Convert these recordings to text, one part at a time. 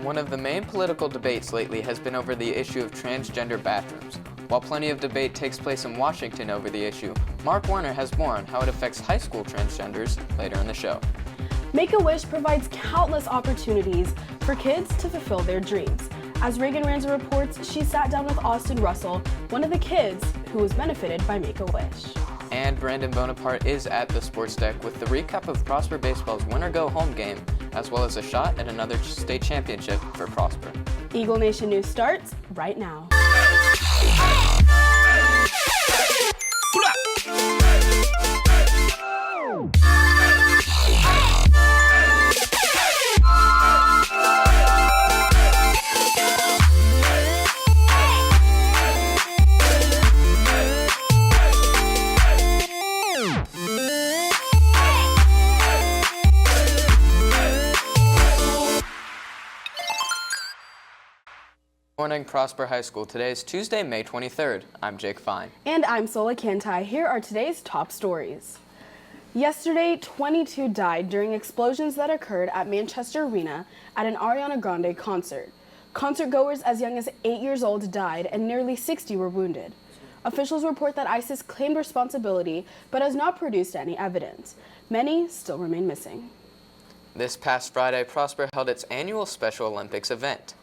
One of the main political debates lately has been over the issue of transgender bathrooms. While plenty of debate takes place in Washington over the issue, Mark Warner has more on how it affects high school transgenders later in the show. Make-A-Wish provides countless opportunities for kids to fulfill their dreams. As Reagan Ranzer reports, she sat down with Austin Russell, one of the kids who was benefited by Make-A-Wish. And Brandon Bonaparte is at the sports deck with the recap of Prosper Baseball's winner-go-home game, as well as a shot at another state championship for Prosper. Eagle Nation News starts right now. Morning, Prosper High School. Today is Tuesday, May 23rd. I'm Jake Fine. And I'm Sola Kantai. Here are today's top stories. Yesterday, 22 died during explosions that occurred at Manchester Arena at an Ariana Grande concert. Concertgoers as young as 8 years old died and nearly 60 were wounded. Officials report that ISIS claimed responsibility but has not produced any evidence. Many still remain missing. This past Friday, Prosper held its annual Special Olympics event.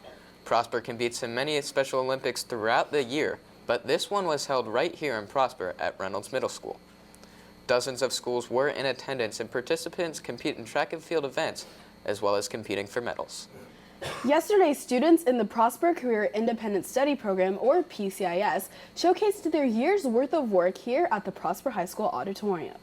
Prosper competes in many Special Olympics throughout the year, but this one was held right here in Prosper at Reynolds Middle School. Dozens of schools were in attendance and participants compete in track and field events, as well as competing for medals. Yesterday, students in the Prosper Career Independent Study Program, or PCIS, showcased their year's worth of work here at the Prosper High School Auditorium.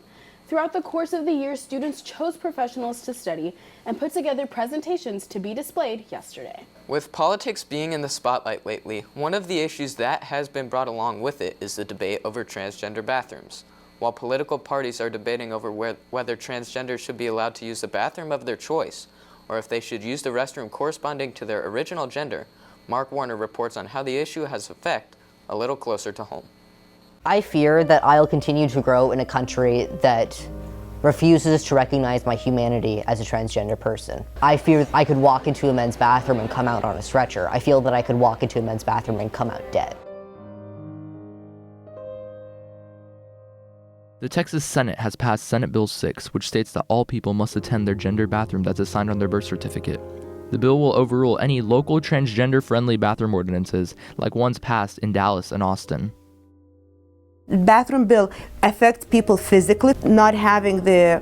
Throughout the course of the year, students chose professionals to study and put together presentations to be displayed yesterday. With politics being in the spotlight lately, one of the issues that has been brought along with it is the debate over transgender bathrooms. While political parties are debating over whether transgenders should be allowed to use the bathroom of their choice, or if they should use the restroom corresponding to their original gender, Mark Warner reports on how the issue has effect a little closer to home. I fear that I'll continue to grow in a country that refuses to recognize my humanity as a transgender person. I fear I could walk into a men's bathroom and come out on a stretcher. I feel that I could walk into a men's bathroom and come out dead. The Texas Senate has passed Senate Bill 6, which states that all people must attend their gender bathroom that's assigned on their birth certificate. The bill will overrule any local transgender-friendly bathroom ordinances like ones passed in Dallas and Austin. Bathroom bill affects people physically, not having the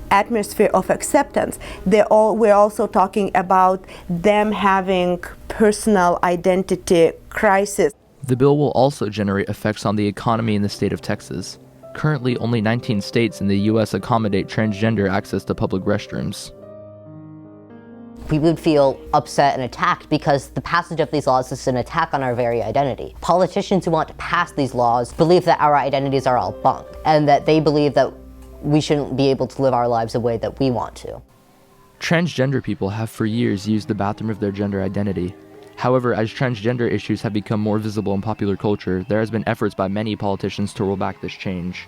atmosphere of acceptance. We're also talking about them having personal identity crisis. The bill will also generate effects on the economy in the state of Texas. Currently, only 19 states in the U.S. accommodate transgender access to public restrooms. We would feel upset and attacked because the passage of these laws is an attack on our very identity. Politicians who want to pass these laws believe that our identities are all bunk, and that they believe that we shouldn't be able to live our lives the way that we want to. Transgender people have for years used the bathroom of their gender identity. However, as transgender issues have become more visible in popular culture, there has been efforts by many politicians to roll back this change.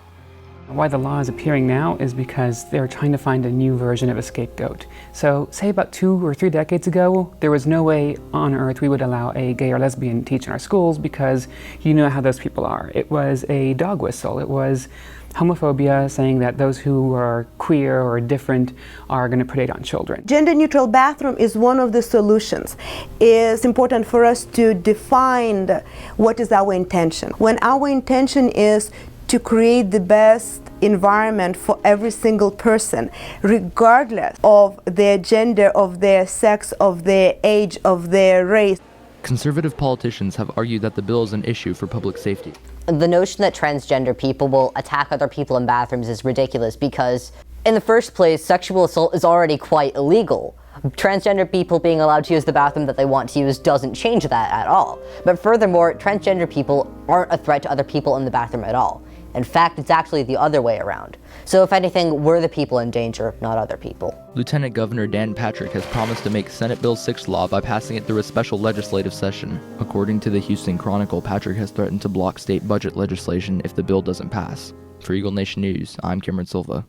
Why the law is appearing now is because they're trying to find a new version of a scapegoat. So, say about 2 or 3 decades ago, there was no way on earth we would allow a gay or lesbian to teach in our schools because you know how those people are. It was a dog whistle. It was homophobia, saying that those who are queer or different are going to predate on children. Gender-neutral bathroom is one of the solutions. It's important for us to define what is our intention. When our intention is to create the best environment for every single person, regardless of their gender, of their sex, of their age, of their race. Conservative politicians have argued that the bill is an issue for public safety. The notion that transgender people will attack other people in bathrooms is ridiculous because, in the first place, sexual assault is already quite illegal. Transgender people being allowed to use the bathroom that they want to use doesn't change that at all. But furthermore, transgender people aren't a threat to other people in the bathroom at all. In fact, it's actually the other way around. So if anything, we're the people in danger, not other people. Lieutenant Governor Dan Patrick has promised to make Senate Bill 6 law by passing it through a special legislative session. According to the Houston Chronicle, Patrick has threatened to block state budget legislation if the bill doesn't pass. For Eagle Nation News, I'm Cameron Silva.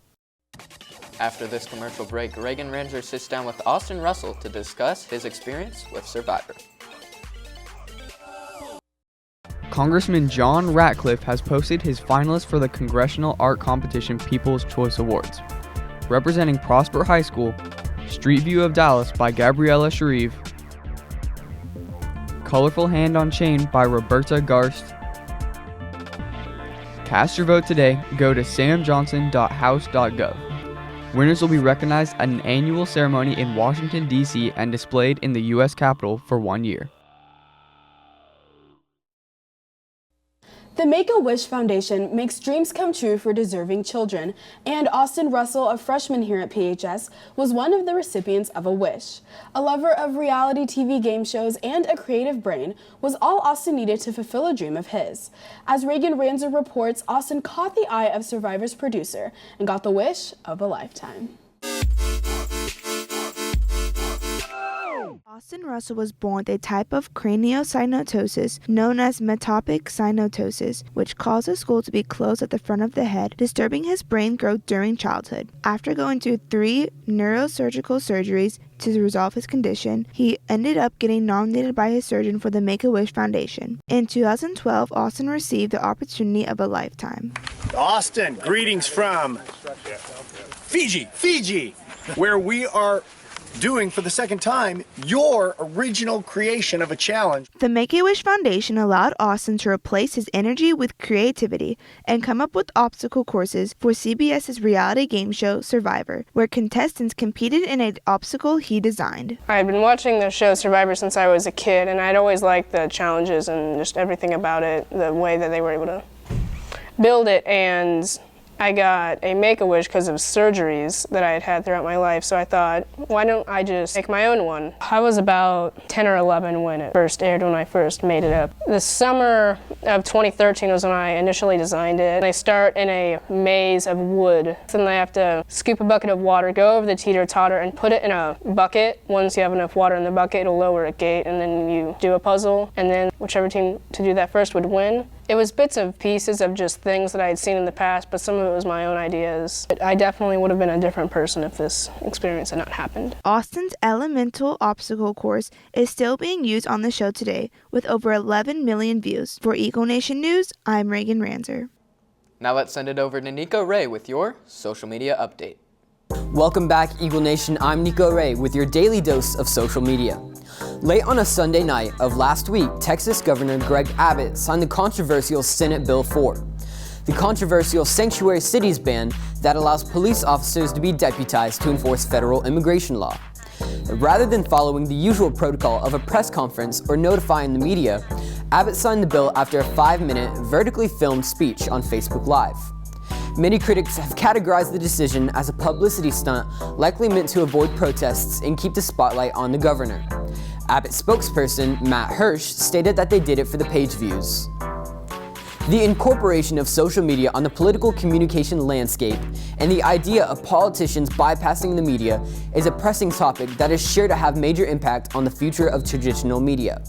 After this commercial break, Reagan Ranzer sits down with Austin Russell to discuss his experience with Survivor. Congressman John Ratcliffe has posted his finalists for the Congressional Art Competition People's Choice Awards. Representing Prosper High School, Street View of Dallas by Gabriella Sharif, Colorful Hand on Chain by Roberta Garst. Cast your vote today. Go to samjohnson.house.gov. Winners will be recognized at an annual ceremony in Washington, D.C. and displayed in the U.S. Capitol for 1 year. The Make-A-Wish Foundation makes dreams come true for deserving children, and Austin Russell, a freshman here at PHS, was one of the recipients of a wish. A lover of reality TV game shows and a creative brain was all Austin needed to fulfill a dream of his. As Reagan Ranzer reports, Austin caught the eye of Survivor's producer and got the wish of a lifetime. Austin Russell was born with a type of craniosynostosis known as metopic synostosis, which caused the skull to be closed at the front of the head, disturbing his brain growth during childhood. After going through 3 neurosurgical surgeries to resolve his condition, he ended up getting nominated by his surgeon for the Make-A-Wish Foundation. In 2012, Austin received the opportunity of a lifetime. Austin, greetings from Fiji, where we are doing for the second time your original creation of a challenge. The Make-A-Wish Foundation allowed Austin to replace his energy with creativity and come up with obstacle courses for CBS's reality game show Survivor, where contestants competed in an obstacle he designed. I've been watching the show Survivor since I was a kid, and I'd always liked the challenges and just everything about it, the way that they were able to build it, and I got a Make-A-Wish because of surgeries that I had had throughout my life, so I thought, why don't I just make my own one? I was about 10 or 11 when it first aired, when I first made it up. The summer of 2013 was when I initially designed it. I start in a maze of wood. Then I have to scoop a bucket of water, go over the teeter-totter, and put it in a bucket. Once you have enough water in the bucket, it'll lower a gate, and then you do a puzzle, and then whichever team to do that first would win. It was bits and pieces of just things that I had seen in the past, but some of it was my own ideas. I definitely would have been a different person if this experience had not happened. Austin's elemental obstacle course is still being used on the show today, with over 11 million views. For Eagle Nation News, I'm Reagan Ranzer. Now let's send it over to Nico Ray with your social media update. Welcome back, Eagle Nation. I'm Nico Ray with your daily dose of social media. Late on a Sunday night of last week, Texas Governor Greg Abbott signed the controversial Senate Bill 4, the controversial Sanctuary Cities ban that allows police officers to be deputized to enforce federal immigration law. Rather than following the usual protocol of a press conference or notifying the media, Abbott signed the bill after a 5-minute, vertically filmed speech on Facebook Live. Many critics have categorized the decision as a publicity stunt likely meant to avoid protests and keep the spotlight on the governor. Abbott spokesperson Matt Hirsch stated that they did it for the page views. The incorporation of social media on the political communication landscape and the idea of politicians bypassing the media is a pressing topic that is sure to have major impact on the future of traditional media.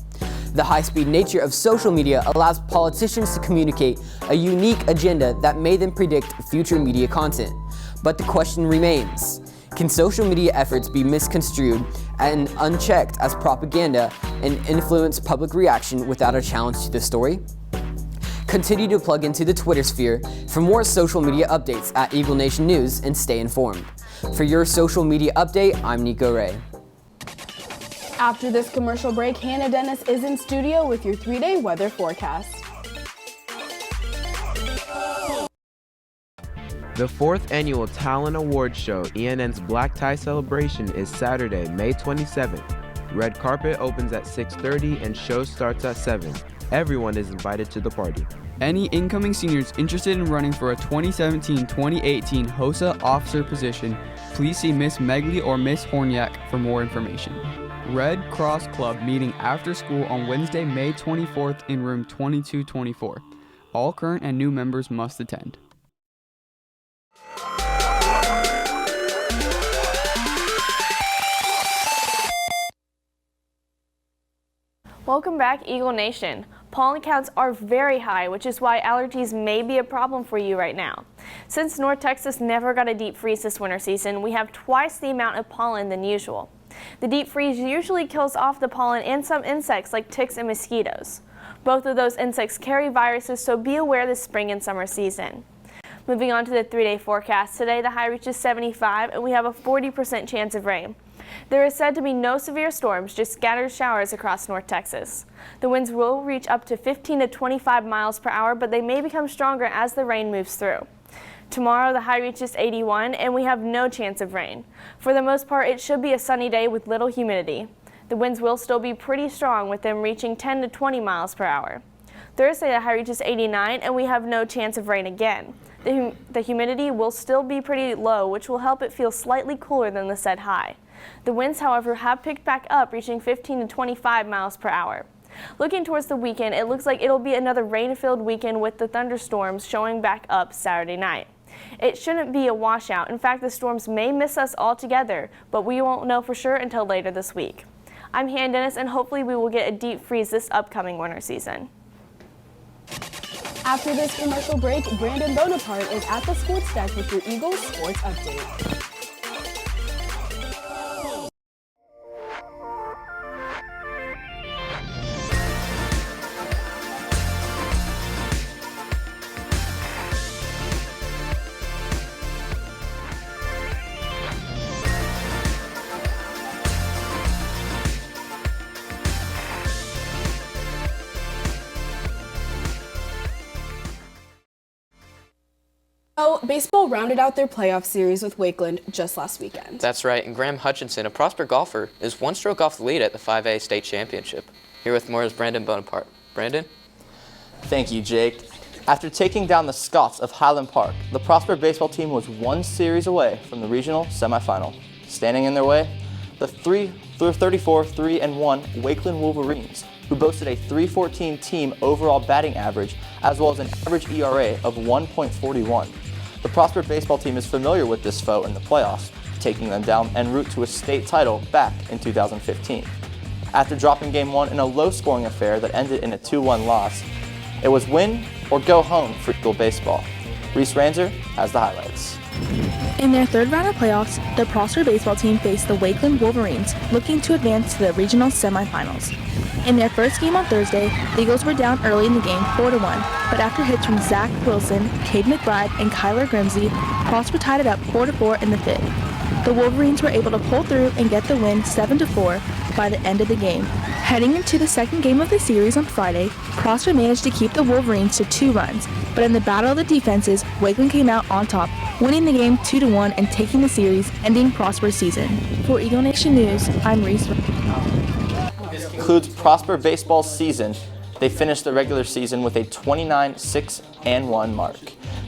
The high-speed nature of social media allows politicians to communicate a unique agenda that may then predict future media content. But the question remains, can social media efforts be misconstrued and unchecked as propaganda and influence public reaction without a challenge to the story? Continue to plug into the Twitter sphere for more social media updates at Eagle Nation News and stay informed. For your social media update, I'm Nico Ray. After this commercial break, Hannah Dennis is in studio with your 3-day weather forecast. The 4th annual Talent Awards Show, ENN's Black Tie Celebration, is Saturday, May 27th. Red carpet opens at 6:30 and show starts at 7. Everyone is invited to the party. Any incoming seniors interested in running for a 2017-2018 HOSA officer position, please see Miss Megley or Miss Horniak for more information. Red Cross Club meeting after school on Wednesday, May 24th in room 2224. All current and new members must attend. Welcome back, Eagle Nation. Pollen counts are very high, which is why allergies may be a problem for you right now. Since North Texas never got a deep freeze this winter season, we have twice the amount of pollen than usual. The deep freeze usually kills off the pollen and some insects like ticks and mosquitoes. Both of those insects carry viruses, so be aware this spring and summer season. Moving on to the 3-day forecast, today the high reaches 75 and we have a 40% chance of rain. There is said to be no severe storms, just scattered showers across North Texas. The winds will reach up to 15 to 25 miles per hour, but they may become stronger as the rain moves through. Tomorrow the high reaches 81 and we have no chance of rain. For the most part, it should be a sunny day with little humidity. The winds will still be pretty strong, with them reaching 10 to 20 miles per hour. Thursday the high reaches 89 and we have no chance of rain again. The humidity will still be pretty low, which will help it feel slightly cooler than the said high. The winds, however, have picked back up, reaching 15 to 25 miles per hour. Looking towards the weekend, it looks like it'll be another rain-filled weekend with the thunderstorms showing back up Saturday night. It shouldn't be a washout. In fact, the storms may miss us altogether, but we won't know for sure until later this week. I'm Hannah Dennis, and hopefully we will get a deep freeze this upcoming winter season. After this commercial break, Brandon Bonaparte is at the sports desk with your Eagles sports update. Baseball rounded out their playoff series with Wakeland just last weekend. That's right, and Graham Hutchinson, a Prosper golfer, is one stroke off the lead at the 5A state championship. Here with more is Brandon Bonaparte. Brandon? Thank you, Jake. After taking down the Scots of Highland Park, the Prosper baseball team was one series away from the regional semifinal. Standing in their way, the 34-3-1 Wakeland Wolverines, who boasted a .314 team overall batting average, as well as an average ERA of 1.41. The Prosper baseball team is familiar with this foe in the playoffs, taking them down en route to a state title back in 2015. After dropping Game 1 in a low-scoring affair that ended in a 2-1 loss, it was win or go home for Eagle baseball. Reese Ranzer has the highlights. In their third round of playoffs, the Prosper baseball team faced the Wakeland Wolverines, looking to advance to the regional semifinals. In their first game on Thursday, the Eagles were down early in the game 4-1, but after hits from Zach Wilson, Cade McBride, and Kyler Grimsey, Prosper tied it up 4-4 in the fifth. The Wolverines were able to pull through and get the win 7-4 by the end of the game. Heading into the second game of the series on Friday, Prosper managed to keep the Wolverines to 2 runs, but in the battle of the defenses, Wakeland came out on top, winning the game 2-1 and taking the series, ending Prosper's season. For Eagle Nation News, I'm Reese. This concludes Prosper baseball's season. They finished the regular season with a 29-6-1 mark.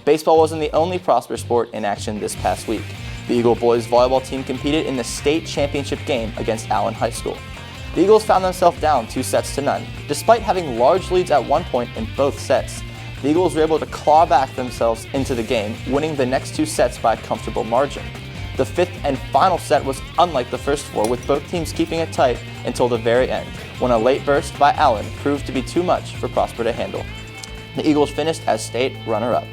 Baseball wasn't the only Prosper sport in action this past week. The Eagle boys volleyball team competed in the state championship game against Allen High School. The Eagles found themselves down 2-0. Despite having large leads at one point in both sets, the Eagles were able to claw back themselves into the game, winning the next 2 sets by a comfortable margin. The fifth and final set was unlike the first 4, with both teams keeping it tight until the very end, when a late burst by Allen proved to be too much for Prosper to handle. The Eagles finished as state runner-up.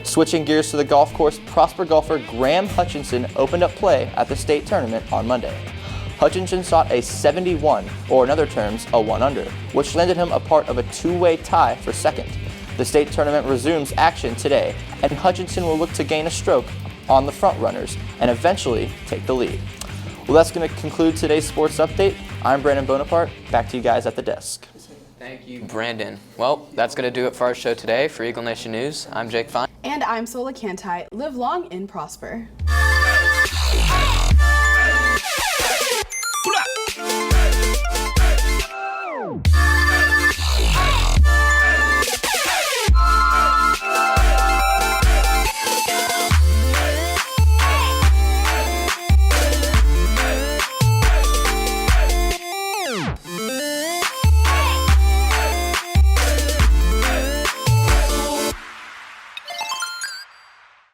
Switching gears to the golf course, Prosper golfer Graham Hutchinson opened up play at the state tournament on Monday. Hutchinson shot a 71, or in other terms, a 1-under, which landed him a part of a 2-way tie for second. The state tournament resumes action today, and Hutchinson will look to gain a stroke on the front runners and eventually take the lead. Well, that's going to conclude today's sports update. I'm Brandon Bonaparte. Back to you guys at the desk. Thank you, Brandon. Well, that's going to do it for our show today. For Eagle Nation News, I'm Jake Fine. And I'm Sola Cantai. Live long and prosper.